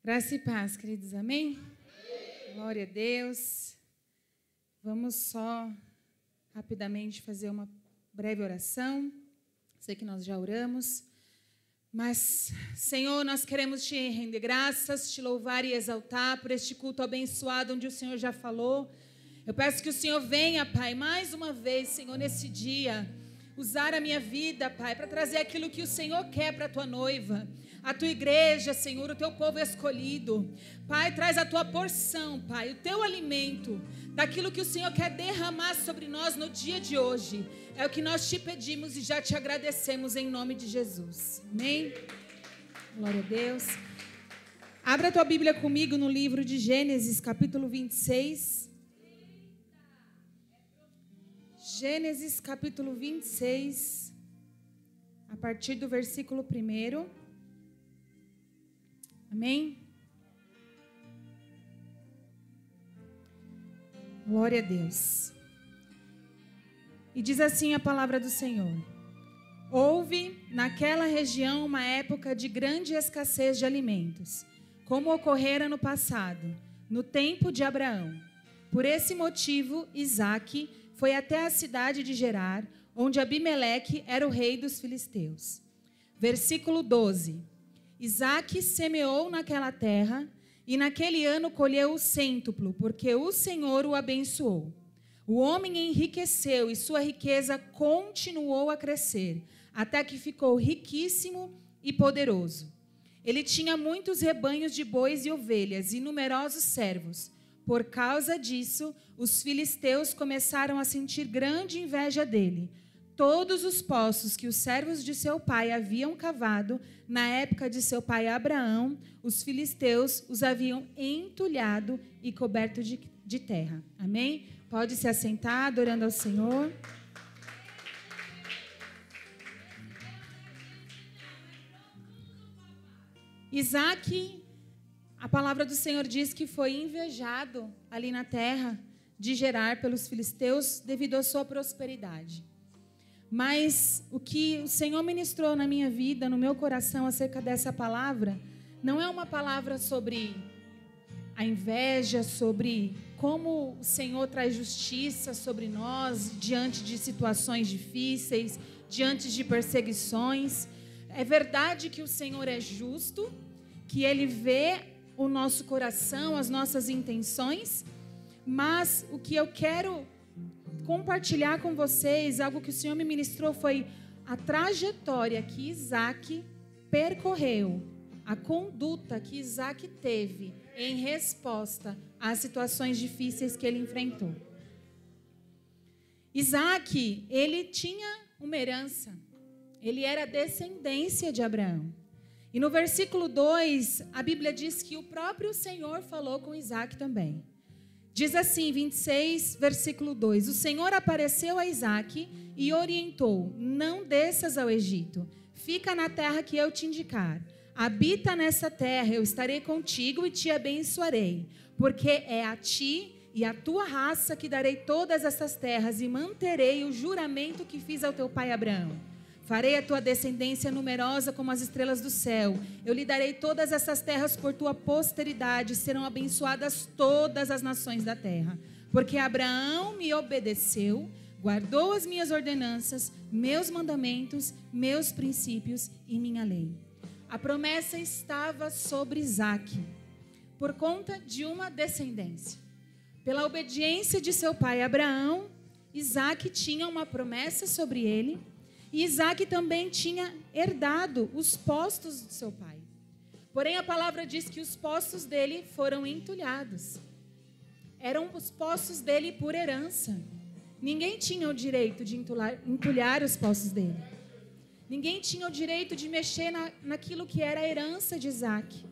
Graça e paz, queridos, amém? Glória a Deus. Vamos só rapidamente fazer uma breve oração. Sei que nós já oramos, mas, Senhor, nós queremos te render graças, te louvar e exaltar por este culto abençoado onde o Senhor já falou. Eu peço que o Senhor venha, Pai, mais uma vez, Senhor, nesse dia, usar a minha vida, Pai, para trazer aquilo que o Senhor quer para a tua noiva, a tua igreja, Senhor, o teu povo escolhido. Pai, traz a tua porção, Pai, o teu alimento, daquilo que o Senhor quer derramar sobre nós no dia de hoje. É o que nós te pedimos e já te agradecemos em nome de Jesus. Amém? Glória a Deus. Abra a tua Bíblia comigo no livro de Gênesis, capítulo 26. Gênesis, capítulo 26, a partir do versículo 1. Amém? Glória a Deus. E diz assim a palavra do Senhor: Houve naquela região uma época de grande escassez de alimentos, como ocorrera no passado, no tempo de Abraão. Por esse motivo, Isaque foi até a cidade de Gerar, onde Abimeleque era o rei dos filisteus. Versículo 12. Isaque semeou naquela terra, e naquele ano colheu o cêntuplo, porque o Senhor o abençoou. O homem enriqueceu, e sua riqueza continuou a crescer, até que ficou riquíssimo e poderoso. Ele tinha muitos rebanhos de bois e ovelhas, e numerosos servos. Por causa disso, os filisteus começaram a sentir grande inveja dele. Todos os poços que os servos de seu pai haviam cavado, na época de seu pai Abraão, os filisteus os haviam entulhado e coberto de terra. Amém? Pode se assentar, adorando ao Senhor. Isaque, a palavra do Senhor diz que foi invejado ali na terra de Gerar pelos filisteus devido à sua prosperidade. Mas o que o Senhor ministrou na minha vida, no meu coração acerca dessa palavra, não é uma palavra sobre a inveja, sobre como o Senhor traz justiça sobre nós diante de situações difíceis, diante de perseguições. É verdade que o Senhor é justo, que Ele vê o nosso coração, as nossas intenções, mas o que eu quero compartilhar com vocês, algo que o Senhor me ministrou, foi a trajetória que Isaque percorreu, a conduta que Isaque teve em resposta às situações difíceis que ele enfrentou. Isaque, ele tinha uma herança, ele era descendência de Abraão. E no versículo 2, a Bíblia diz que o próprio Senhor falou com Isaque também. Diz assim, 26, versículo 2: O Senhor apareceu a Isaque e orientou: Não desças ao Egito, fica na terra que eu te indicar. Habita nessa terra, eu estarei contigo e te abençoarei, porque é a ti e à tua raça que darei todas essas terras e manterei o juramento que fiz ao teu pai Abraão. Farei a tua descendência numerosa como as estrelas do céu. Eu lhe darei todas essas terras por tua posteridade. Serão abençoadas todas as nações da terra. Porque Abraão me obedeceu, guardou as minhas ordenanças, meus mandamentos, meus princípios e minha lei. A promessa estava sobre Isaque, por conta de uma descendência. Pela obediência de seu pai Abraão, Isaque tinha uma promessa sobre ele. E Isaque também tinha herdado os postos de seu pai. Porém, a palavra diz que os postos dele foram entulhados. Eram os postos dele por herança. Ninguém tinha o direito de entulhar os postos dele. Ninguém tinha o direito de mexer naquilo que era a herança de Isaque.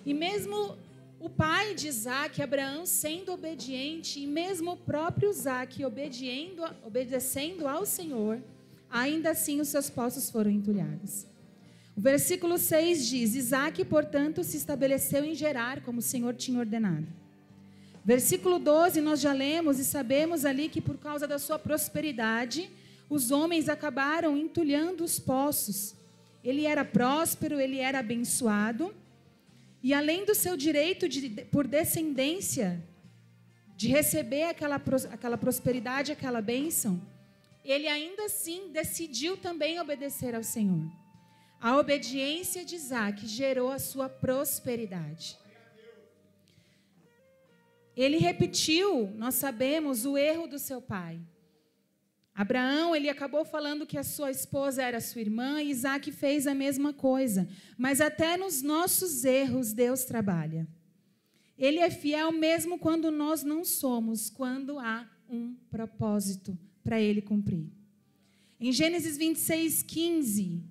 E mesmo o pai de Isaque, Abraão, sendo obediente, e mesmo o próprio Isaque obedecendo ao Senhor, ainda assim os seus postos foram entulhados. O versículo 6 diz: Isaque, portanto, se estabeleceu em Gerar, como o Senhor tinha ordenado. Versículo 12, nós já lemos e sabemos ali que por causa da sua prosperidade, os homens acabaram entulhando os poços. Ele era próspero, ele era abençoado. E além do seu direito por descendência, de receber aquela prosperidade, aquela bênção, ele ainda assim decidiu também obedecer ao Senhor. A obediência de Isaac gerou a sua prosperidade. Ele repetiu, nós sabemos, o erro do seu pai. Abraão, ele acabou falando que a sua esposa era sua irmã, e Isaac fez a mesma coisa. Mas até nos nossos erros, Deus trabalha. Ele é fiel mesmo quando nós não somos, quando há um propósito para ele cumprir. Em Gênesis 26:15,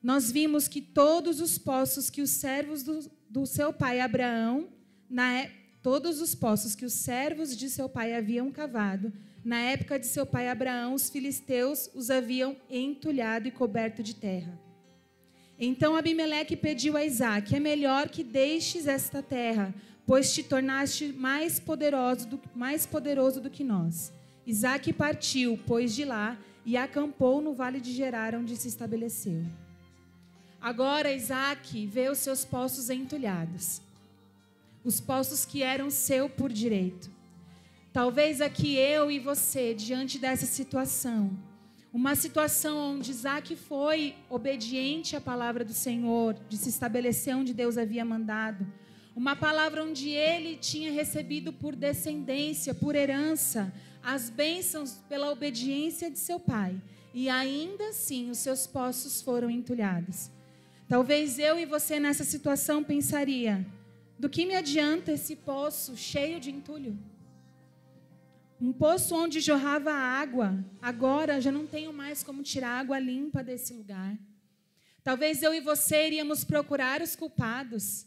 nós vimos que todos os poços que os servos do seu pai Abraão, todos os poços que os servos de seu pai haviam cavado, na época de seu pai Abraão, os filisteus os haviam entulhado e coberto de terra. Então Abimeleque pediu a Isaque: é melhor que deixes esta terra, pois te tornaste mais poderoso do que nós. Isaque partiu, pois, de lá, e acampou no vale de Gerar, onde se estabeleceu. Agora Isaque vê os seus poços entulhados, os poços que eram seu por direito. Talvez aqui eu e você, diante dessa situação, uma situação onde Isaque foi obediente à palavra do Senhor, de se estabelecer onde Deus havia mandado, uma palavra onde ele tinha recebido por descendência, por herança, as bênçãos pela obediência de seu pai, e ainda assim os seus poços foram entulhados. Talvez eu e você nessa situação pensaria: do que me adianta esse poço cheio de entulho? Um poço onde jorrava água, agora já não tenho mais como tirar água limpa desse lugar. Talvez eu e você iríamos procurar os culpados.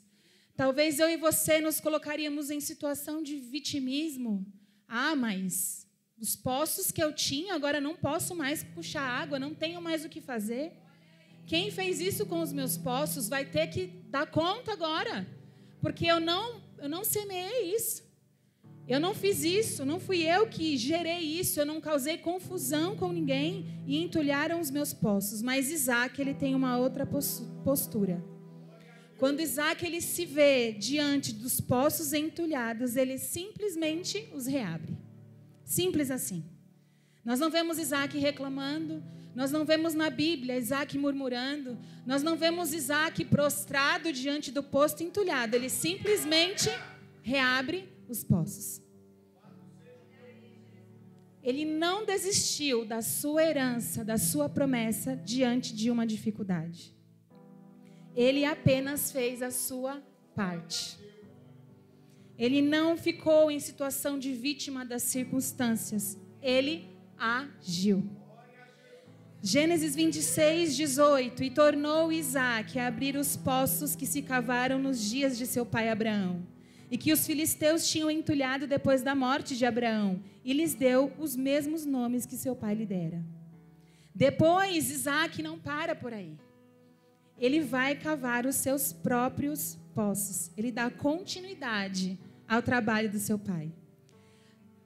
Talvez eu e você nos colocaríamos em situação de vitimismo. Ah, mas os poços que eu tinha, agora não posso mais puxar água, não tenho mais o que fazer. Quem fez isso com os meus poços vai ter que dar conta agora, porque eu não semeei isso. Eu não fiz isso, não fui eu que gerei isso, eu não causei confusão com ninguém e entulharam os meus poços. Mas Isaque, ele tem uma outra postura. Quando Isaque, ele se vê diante dos poços entulhados, ele simplesmente os reabre. Simples assim. Nós não vemos Isaque reclamando, nós não vemos na Bíblia Isaque murmurando, nós não vemos Isaque prostrado diante do poço entulhado, ele simplesmente reabre os poços. Ele não desistiu da sua herança, da sua promessa diante de uma dificuldade. Ele apenas fez a sua parte. Ele não ficou em situação de vítima das circunstâncias. Ele agiu. Gênesis 26:18. E tornou Isaque a abrir os poços que se cavaram nos dias de seu pai Abraão, e que os filisteus tinham entulhado depois da morte de Abraão, e lhes deu os mesmos nomes que seu pai lhe dera. Depois, Isaque não para por aí. Ele vai cavar os seus próprios poços. Ele dá continuidade ao trabalho do seu pai.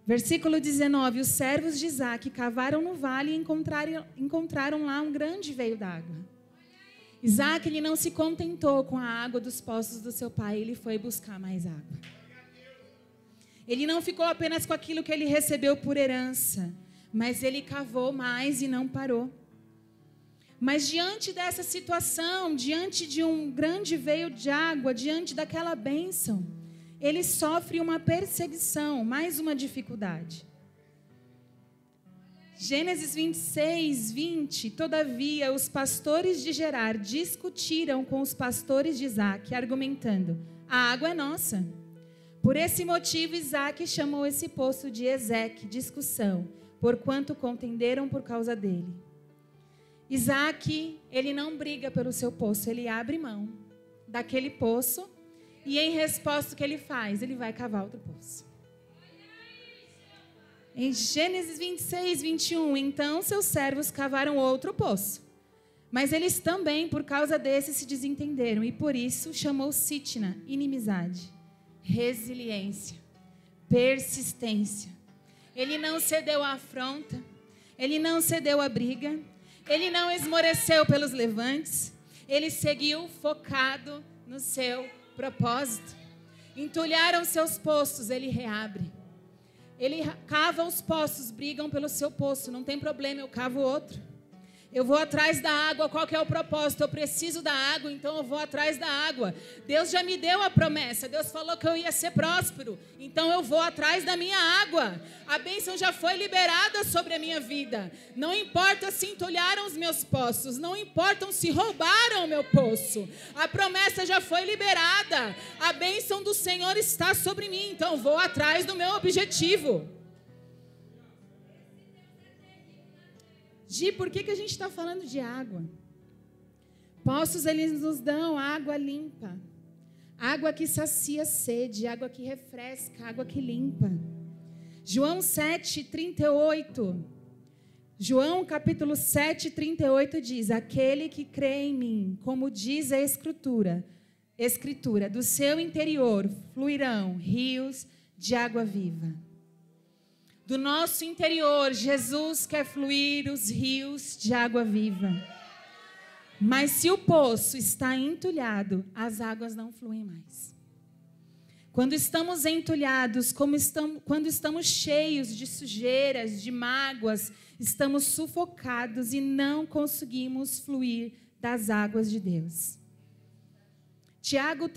Versículo 19. Os servos de Isaque cavaram no vale e encontraram lá um grande veio d'água. Isaque, ele não se contentou com a água dos poços do seu pai, ele foi buscar mais água. Ele não ficou apenas com aquilo que ele recebeu por herança, mas ele cavou mais e não parou. Mas diante dessa situação, diante de um grande veio de água, diante daquela bênção, ele sofre uma perseguição, mais uma dificuldade. Gênesis 26:20. Todavia, os pastores de Gerar discutiram com os pastores de Isaque, argumentando: a água é nossa. Por esse motivo, Isaque chamou esse poço de Ezeque, discussão, porquanto contenderam por causa dele. Isaque, ele não briga pelo seu poço, ele abre mão daquele poço e, em resposta, o que ele faz? Ele vai cavar outro poço. Em Gênesis 26:21, então seus servos cavaram outro poço. Mas eles também, por causa desse, se desentenderam, e por isso chamou Sitna, inimizade, resiliência, persistência. Ele não cedeu à afronta, ele não cedeu à briga, ele não esmoreceu pelos levantes, ele seguiu focado no seu propósito. Entulharam seus poços, ele reabre. Ele cava os poços, brigam pelo seu poço, não tem problema, eu cavo outro. Eu vou atrás da água, qual que é o propósito? Eu preciso da água, então eu vou atrás da água. Deus já me deu a promessa, Deus falou que eu ia ser próspero, então eu vou atrás da minha água. A bênção já foi liberada sobre a minha vida. Não importa se entulharam os meus poços, não importa se roubaram o meu poço. A promessa já foi liberada, a bênção do Senhor está sobre mim, então eu vou atrás do meu objetivo. Gi, por que a gente está falando de água? Poços, eles nos dão água limpa. Água que sacia a sede, água que refresca, água que limpa. João 7:38. João capítulo 7:38 diz: aquele que crê em mim, como diz a Escritura, do seu interior fluirão rios de água viva. Do nosso interior, Jesus quer fluir os rios de água viva. Mas se o poço está entulhado, as águas não fluem mais. Quando estamos entulhados, quando estamos cheios de sujeiras, de mágoas, estamos sufocados e não conseguimos fluir das águas de Deus. Tiago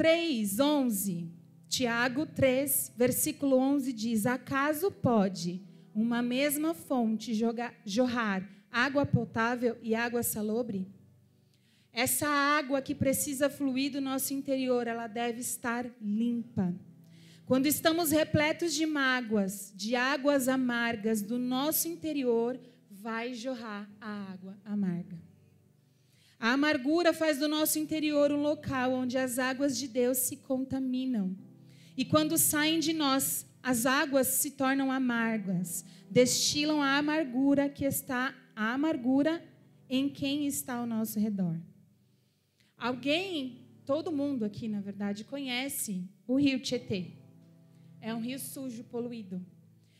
3, versículo 11 diz: acaso pode uma mesma fonte jorrar água potável e água salobre? Essa água que precisa fluir do nosso interior, ela deve estar limpa. Quando estamos repletos de mágoas, de águas amargas, do nosso interior vai jorrar a água amarga. A amargura faz do nosso interior um local onde as águas de Deus se contaminam. E quando saem de nós, as águas se tornam amargas, destilam a amargura em quem está ao nosso redor. Todo mundo aqui, na verdade, conhece o rio Tietê. É um rio sujo, poluído.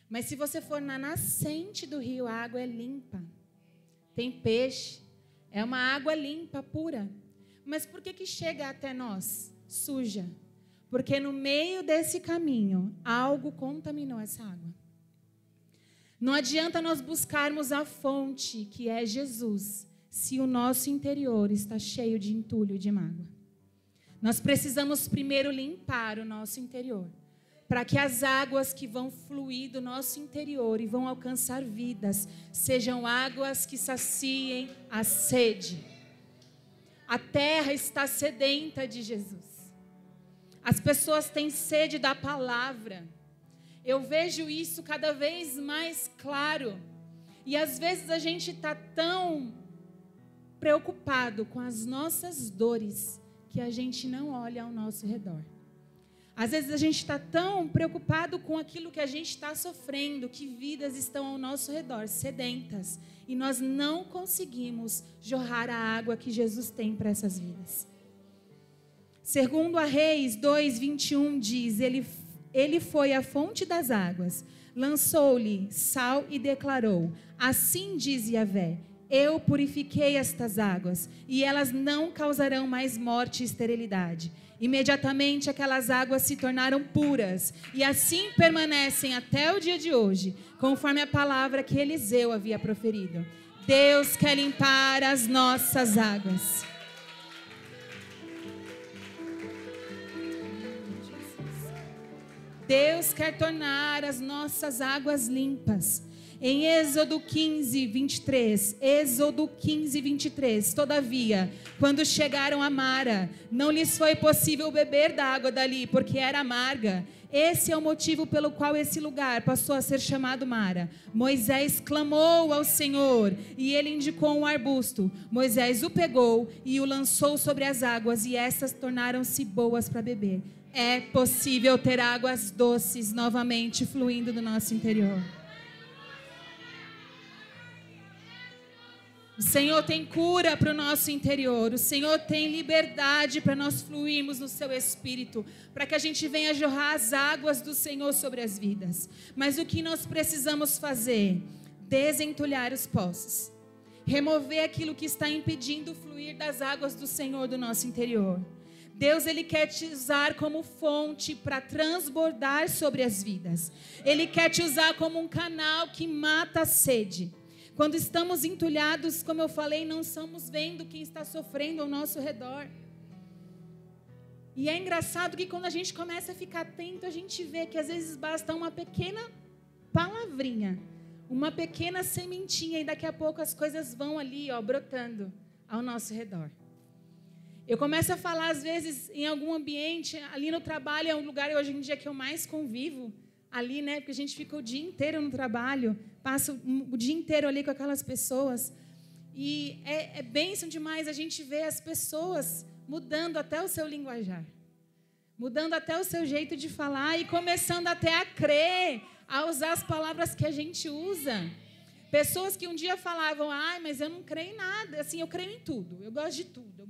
Mas se você for na nascente do rio, a água é limpa. Tem peixe. É uma água limpa, pura. Mas por que chega até nós suja? Porque no meio desse caminho, algo contaminou essa água. Não adianta nós buscarmos a fonte, que é Jesus, se o nosso interior está cheio de entulho e de mágoa. Nós precisamos primeiro limpar o nosso interior, para que as águas que vão fluir do nosso interior e vão alcançar vidas, sejam águas que saciem a sede. A terra está sedenta de Jesus. As pessoas têm sede da palavra. Eu vejo isso cada vez mais claro. E às vezes a gente está tão preocupado com as nossas dores que a gente não olha ao nosso redor. Às vezes a gente está tão preocupado com aquilo que a gente está sofrendo, que vidas estão ao nosso redor, sedentas. E nós não conseguimos jorrar a água que Jesus tem para essas vidas. Segundo a Reis 2:21 diz: ele foi à fonte das águas, lançou-lhe sal e declarou: assim diz Yahvé, eu purifiquei estas águas, e elas não causarão mais morte e esterilidade. Imediatamente aquelas águas se tornaram puras, e assim permanecem até o dia de hoje, conforme a palavra que Eliseu havia proferido. Deus quer limpar as nossas águas. Deus quer tornar as nossas águas limpas. Em Êxodo 15:23, todavia, quando chegaram a Mara, não lhes foi possível beber da água dali, porque era amarga. Esse é o motivo pelo qual esse lugar passou a ser chamado Mara. Moisés clamou ao Senhor, e ele indicou um arbusto. Moisés o pegou e o lançou sobre as águas, e estas tornaram-se boas para beber. É possível ter águas doces novamente fluindo do nosso interior. O Senhor tem cura para o nosso interior. O Senhor tem liberdade para nós fluirmos no seu Espírito, para que a gente venha jorrar as águas do Senhor sobre as vidas. Mas o que nós precisamos fazer? Desentulhar os poços. Remover aquilo que está impedindo o fluir das águas do Senhor do nosso interior. Deus, Ele quer te usar como fonte para transbordar sobre as vidas. Ele quer te usar como um canal que mata a sede. Quando estamos entulhados, como eu falei, não estamos vendo quem está sofrendo ao nosso redor. E é engraçado que quando a gente começa a ficar atento, a gente vê que às vezes basta uma pequena palavrinha, uma pequena sementinha, e daqui a pouco as coisas vão ali, brotando ao nosso redor. Eu começo a falar, às vezes, em algum ambiente, ali no trabalho, é um lugar hoje em dia que eu mais convivo, ali, né? Porque a gente fica o dia inteiro no trabalho, passa o dia inteiro ali com aquelas pessoas. E é bênção demais a gente ver as pessoas mudando até o seu linguajar, mudando até o seu jeito de falar e começando até a crer, a usar as palavras que a gente usa. Pessoas que um dia falavam, mas eu não creio em nada, assim, eu creio em tudo, eu gosto de tudo,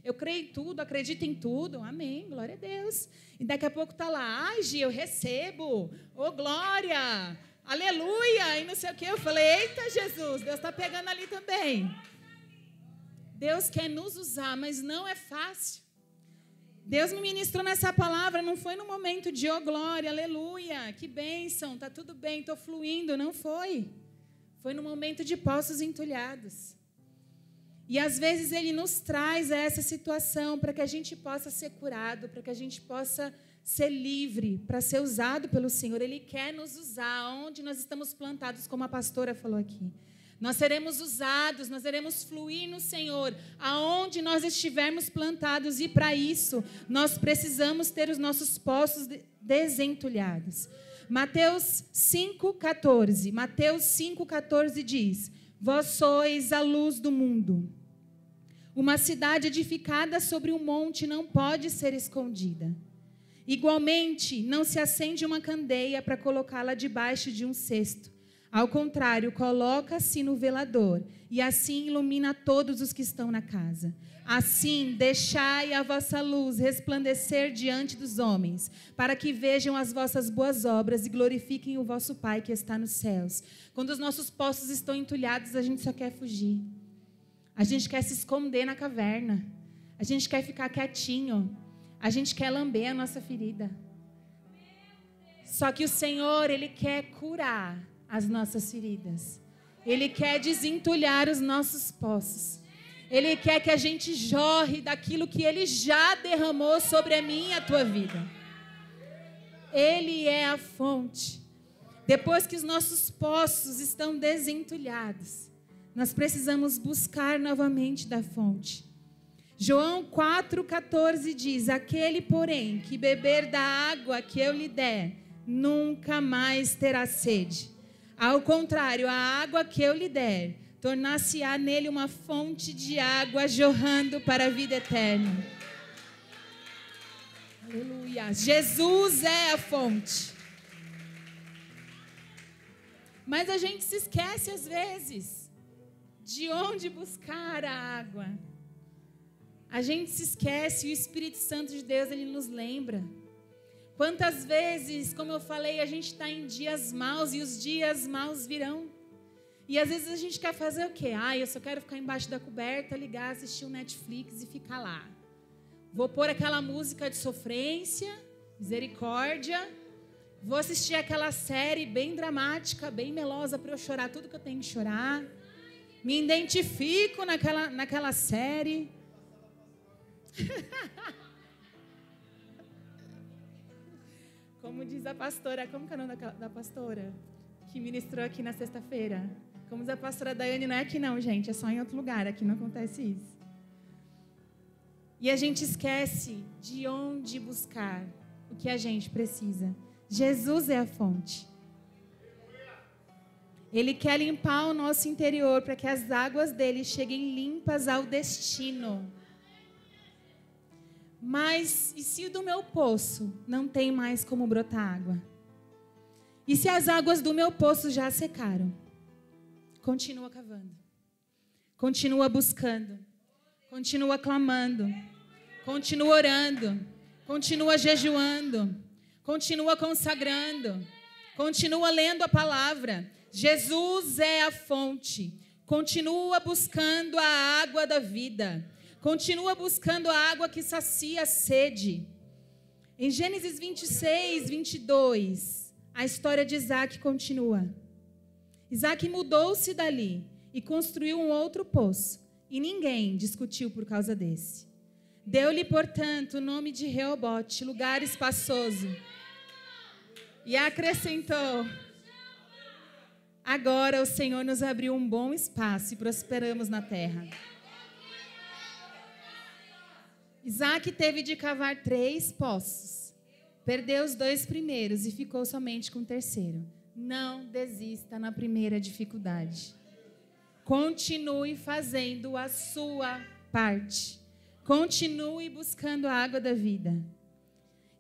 eu creio em tudo, acredito em tudo, amém, glória a Deus. E daqui a pouco está lá, Gi, eu recebo, glória, aleluia, e não sei o quê. Eu falei, eita Jesus, Deus está pegando ali também. Deus quer nos usar, mas não é fácil. Deus me ministrou nessa palavra, não foi no momento de, glória, aleluia, que bênção, está tudo bem, estou fluindo, não foi. Foi no momento de poços entulhados. E às vezes Ele nos traz a essa situação para que a gente possa ser curado, para que a gente possa ser livre, para ser usado pelo Senhor. Ele quer nos usar onde nós estamos plantados, como a pastora falou aqui. Nós seremos usados, nós iremos fluir no Senhor, aonde nós estivermos plantados. E para isso, nós precisamos ter os nossos poços desentulhados. Mateus 5,14 diz, vós sois a luz do mundo. Uma cidade edificada sobre um monte não pode ser escondida. Igualmente, não se acende uma candeia para colocá-la debaixo de um cesto. Ao contrário, coloca-se no velador, e assim ilumina todos os que estão na casa. Assim, deixai a vossa luz resplandecer diante dos homens, para que vejam as vossas boas obras e glorifiquem o vosso Pai que está nos céus. Quando os nossos poços estão entulhados, a gente só quer fugir. A gente quer se esconder na caverna. A gente quer ficar quietinho. A gente quer lamber a nossa ferida. Só que o Senhor, Ele quer curar as nossas feridas. Ele quer desentulhar os nossos poços. Ele quer que a gente jorre daquilo que Ele já derramou sobre a minha e a tua vida. Ele é a fonte. Depois que os nossos poços estão desentulhados, nós precisamos buscar novamente da fonte. João 4,14 diz, aquele, porém, que beber da água que eu lhe der, nunca mais terá sede. Ao contrário, a água que eu lhe der, tornar-se-á nele uma fonte de água jorrando para a vida eterna. Aleluia. Jesus é a fonte. Mas a gente se esquece às vezes de onde buscar a água. A gente se esquece, e o Espírito Santo de Deus, Ele nos lembra. Quantas vezes, como eu falei, a gente está em dias maus e os dias maus virão. E às vezes a gente quer fazer o quê? Eu só quero ficar embaixo da coberta, ligar, assistir um Netflix e ficar lá. Vou pôr aquela música de sofrência, misericórdia. Vou assistir aquela série bem dramática, bem melosa para eu chorar tudo que eu tenho que chorar. Me identifico naquela série. Como diz a pastora, como que é o nome da pastora que ministrou aqui na sexta-feira? Como diz a pastora Daiane, não é aqui não, gente, é só em outro lugar, aqui não acontece isso. E a gente esquece de onde buscar o que a gente precisa. Jesus é a fonte. Ele quer limpar o nosso interior para que as águas dele cheguem limpas ao destino. Mas e se do meu poço não tem mais como brotar água? E se as águas do meu poço já secaram? Continua cavando. Continua buscando. Continua clamando. Continua orando. Continua jejuando. Continua consagrando. Continua lendo a palavra. Jesus é a fonte. Continua buscando a água da vida. Continua buscando a água que sacia a sede. Em Gênesis 26, 22, a história de Isaac continua. Isaac mudou-se dali e construiu um outro poço, e ninguém discutiu por causa desse. Deu-lhe, portanto, o nome de Reobote, lugar espaçoso, e acrescentou: agora o Senhor nos abriu um bom espaço e prosperamos na terra. Isaac teve de cavar 3 poços. Perdeu os 2 primeiros e ficou somente com o terceiro. Não desista na primeira dificuldade. Continue fazendo a sua parte. Continue buscando a água da vida.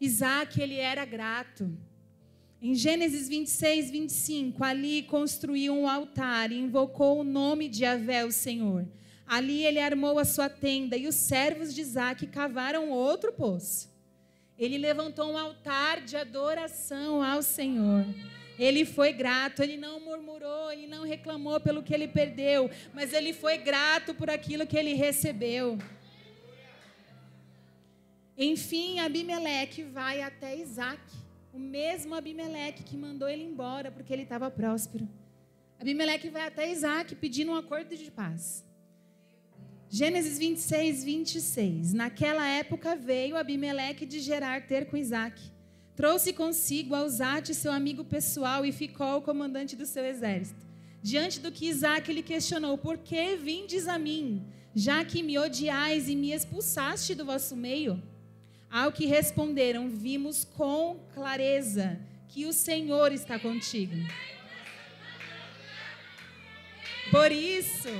Isaac, ele era grato. Em Gênesis 26, 25, ali construiu um altar e invocou o nome de Yahvé, o Senhor. Ali ele armou a sua tenda e os servos de Isaac cavaram outro poço. Ele levantou um altar de adoração ao Senhor. Ele foi grato, ele não murmurou, ele não reclamou pelo que ele perdeu, mas ele foi grato por aquilo que ele recebeu. Enfim, Abimeleque vai até Isaac, o mesmo Abimeleque que mandou ele embora porque ele estava próspero. Abimeleque vai até Isaac pedindo um acordo de paz. Gênesis 26, 26. Naquela época veio Abimeleque de Gerar ter com Isaac. Trouxe consigo Auzate, seu amigo pessoal, e ficou o comandante do seu exército. Diante do que Isaac lhe questionou: por que vindes a mim, já que me odiais e me expulsaste do vosso meio? Ao que responderam: vimos com clareza que o Senhor está contigo. Por isso,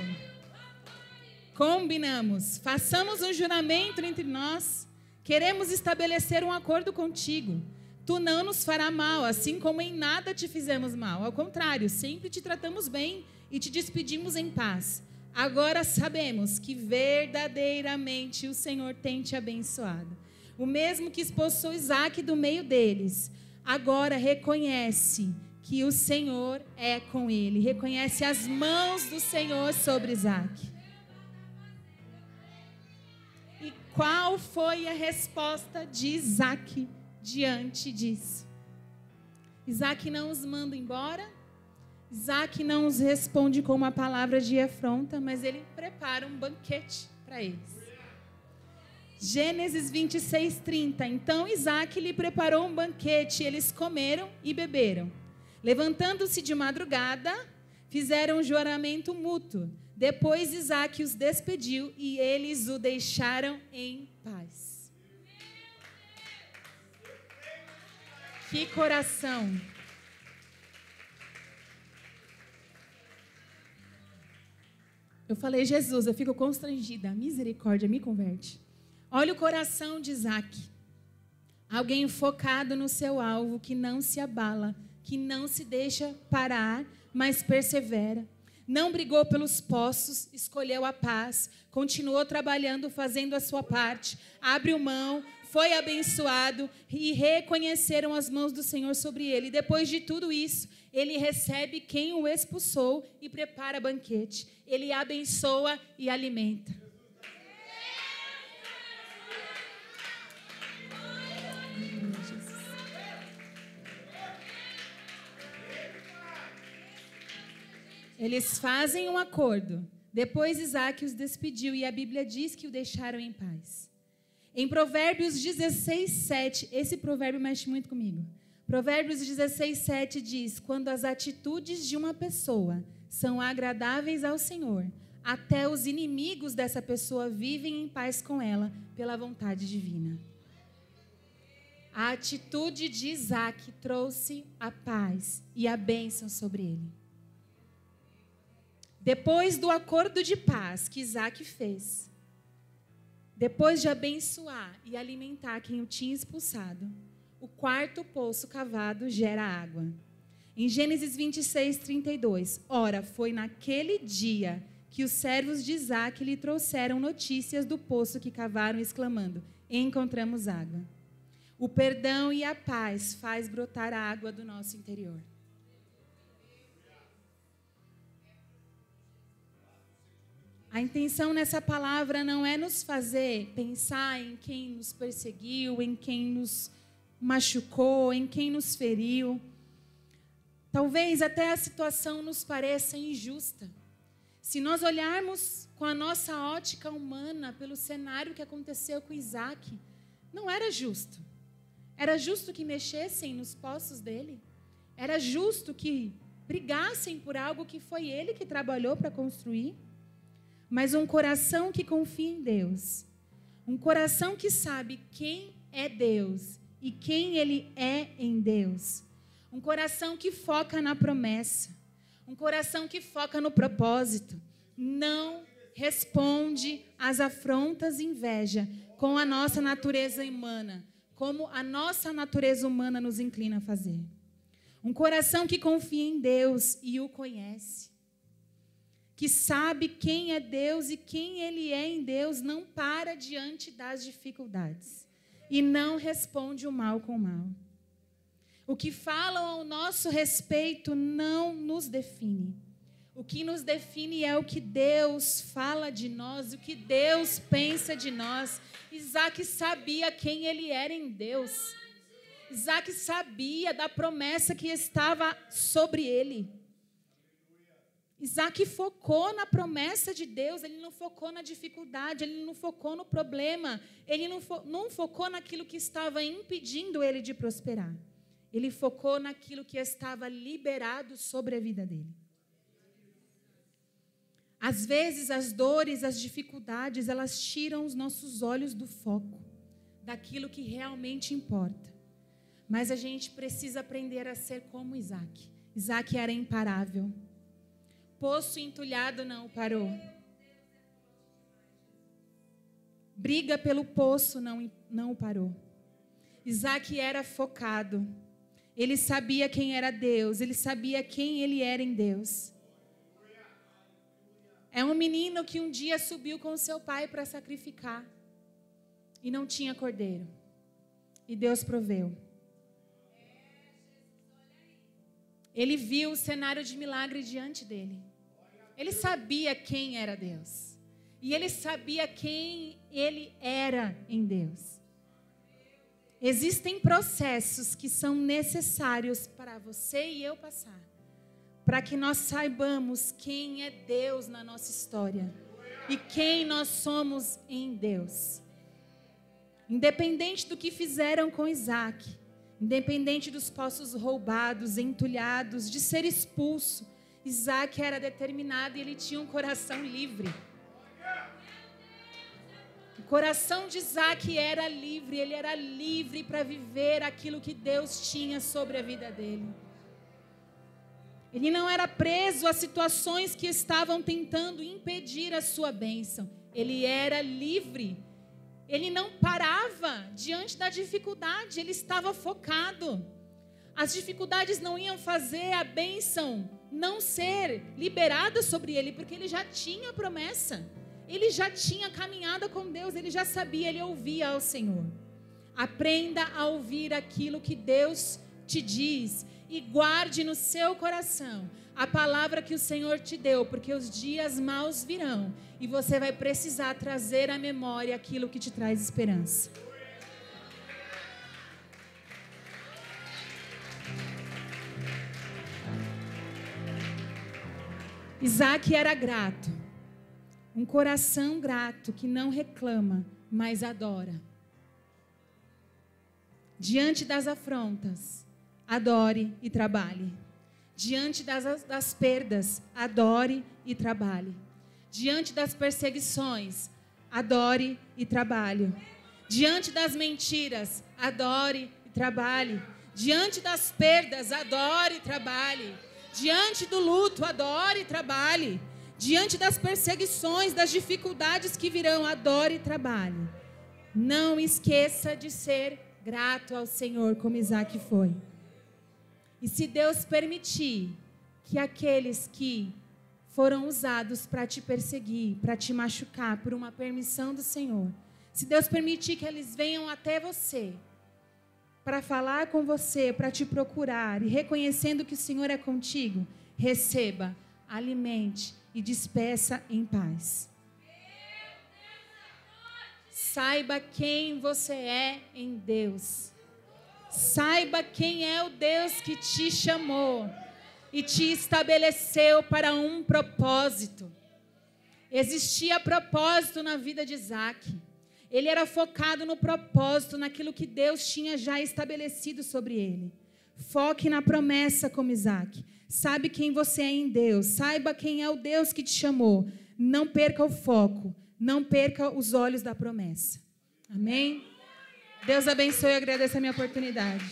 combinamos, façamos um juramento entre nós. Queremos estabelecer um acordo contigo. Tu não nos fará mal, assim como em nada te fizemos mal. Ao contrário, sempre te tratamos bem e te despedimos em paz. Agora sabemos que verdadeiramente o Senhor tem te abençoado. O mesmo que expulsou Isaac do meio deles, agora reconhece que o Senhor é com ele. Reconhece as mãos do Senhor sobre Isaac. E qual foi a resposta de Isaac diante disso? Isaac não os manda embora. Isaac não os responde com uma palavra de afronta, mas ele prepara um banquete para eles. Gênesis 26, 30. Então Isaac lhe preparou um banquete, eles comeram e beberam. Levantando-se de madrugada, fizeram um juramento mútuo. Depois Isaac os despediu e eles o deixaram em paz. Que coração! Eu falei: Jesus, eu fico constrangida. Misericórdia, me converte. Olha o coração de Isaac. Alguém focado no seu alvo, que não se abala, que não se deixa parar, mas persevera. Não brigou pelos postos, escolheu a paz, continuou trabalhando, fazendo a sua parte, abriu mão, foi abençoado e reconheceram as mãos do Senhor sobre ele. Depois de tudo isso, ele recebe quem o expulsou e prepara banquete. Ele abençoa e alimenta. Eles fazem um acordo. Depois Isaac os despediu e a Bíblia diz que o deixaram em paz. Em Provérbios 16, 7, esse provérbio mexe muito comigo. Provérbios 16, 7 diz: quando as atitudes de uma pessoa são agradáveis ao Senhor, até os inimigos dessa pessoa vivem em paz com ela pela vontade divina. A atitude de Isaac trouxe a paz e a bênção sobre ele. Depois do acordo de paz que Isaac fez, depois de abençoar e alimentar quem o tinha expulsado, o 4º poço cavado gera água. Em Gênesis 26, 32, ora, foi naquele dia que os servos de Isaac lhe trouxeram notícias do poço que cavaram, exclamando: encontramos água. O perdão e a paz faz brotar a água do nosso interior. A intenção nessa palavra não é nos fazer pensar em quem nos perseguiu, em quem nos machucou, em quem nos feriu. Talvez até a situação nos pareça injusta. Se nós olharmos com a nossa ótica humana pelo cenário que aconteceu com Isaac, não era justo. Era justo que mexessem nos poços dele. Era justo que brigassem por algo que foi ele que trabalhou para construir. Mas um coração que confia em Deus, um coração que sabe quem é Deus e quem Ele é em Deus, um coração que foca na promessa, um coração que foca no propósito, não responde às afrontas e inveja com a nossa natureza humana, como a nossa natureza humana nos inclina a fazer. Um coração que confia em Deus e o conhece, que sabe quem é Deus e quem Ele é em Deus, não para diante das dificuldades e não responde o mal com o mal. O que falam ao nosso respeito não nos define. O que nos define é o que Deus fala de nós, o que Deus pensa de nós. Isaac sabia quem ele era em Deus. Isaac sabia da promessa que estava sobre ele. Isaac focou na promessa de Deus, ele não focou na dificuldade, ele não focou no problema, ele não focou naquilo que estava impedindo ele de prosperar. Ele focou naquilo que estava liberado sobre a vida dele. Às vezes, as dores, as dificuldades, elas tiram os nossos olhos do foco, daquilo que realmente importa. Mas a gente precisa aprender a ser como Isaac. Isaac era imparável. Poço entulhado não o parou. Briga pelo poço não o parou. Isaac era focado. Ele sabia quem era Deus. Ele sabia quem ele era em Deus. É um menino que um dia subiu com seu pai para sacrificar. E não tinha cordeiro. E Deus proveu. Ele viu o cenário de milagre diante dele. Ele sabia quem era Deus. E ele sabia quem ele era em Deus. Existem processos que são necessários para você e eu passar, para que nós saibamos quem é Deus na nossa história e quem nós somos em Deus. Independente do que fizeram com Isaac, independente dos poços roubados, entulhados, de ser expulso, Isaac era determinado e ele tinha um coração livre. O coração de Isaac era livre, ele era livre para viver aquilo que Deus tinha sobre a vida dele. Ele não era preso a situações que estavam tentando impedir a sua bênção. Ele era livre. Ele não parava diante da dificuldade, ele estava focado. As dificuldades não iam fazer a bênção não ser liberada sobre ele, porque ele já tinha a promessa. Ele já tinha caminhado com Deus, ele já sabia, ele ouvia ao Senhor. Aprenda a ouvir aquilo que Deus te diz e guarde no seu coração a palavra que o Senhor te deu, porque os dias maus virão e você vai precisar trazer à memória aquilo que te traz esperança. Isaac era grato, um coração grato que não reclama, mas adora. Diante das afrontas, adore e trabalhe. Diante das perdas, adore e trabalhe. Diante das perseguições, adore e trabalhe. Diante das mentiras, adore e trabalhe. Diante das perdas, adore e trabalhe. Diante do luto, adore e trabalhe. Diante das perseguições, das dificuldades que virão, adore e trabalhe. Não esqueça de ser grato ao Senhor como Isaac foi. E se Deus permitir que aqueles que foram usados para te perseguir, para te machucar, por uma permissão do Senhor, se Deus permitir que eles venham até você, para falar com você, para te procurar, e reconhecendo que o Senhor é contigo, receba, alimente e despeça em paz. Saiba quem você é em Deus. Saiba quem é o Deus que te chamou e te estabeleceu para um propósito. Existia propósito na vida de Isaac. Ele era focado no propósito, naquilo que Deus tinha já estabelecido sobre ele. Foque na promessa como Isaac. Sabe quem você é em Deus. Saiba quem é o Deus que te chamou. Não perca o foco. Não perca os olhos da promessa. Amém? Deus abençoe e agradeço a minha oportunidade.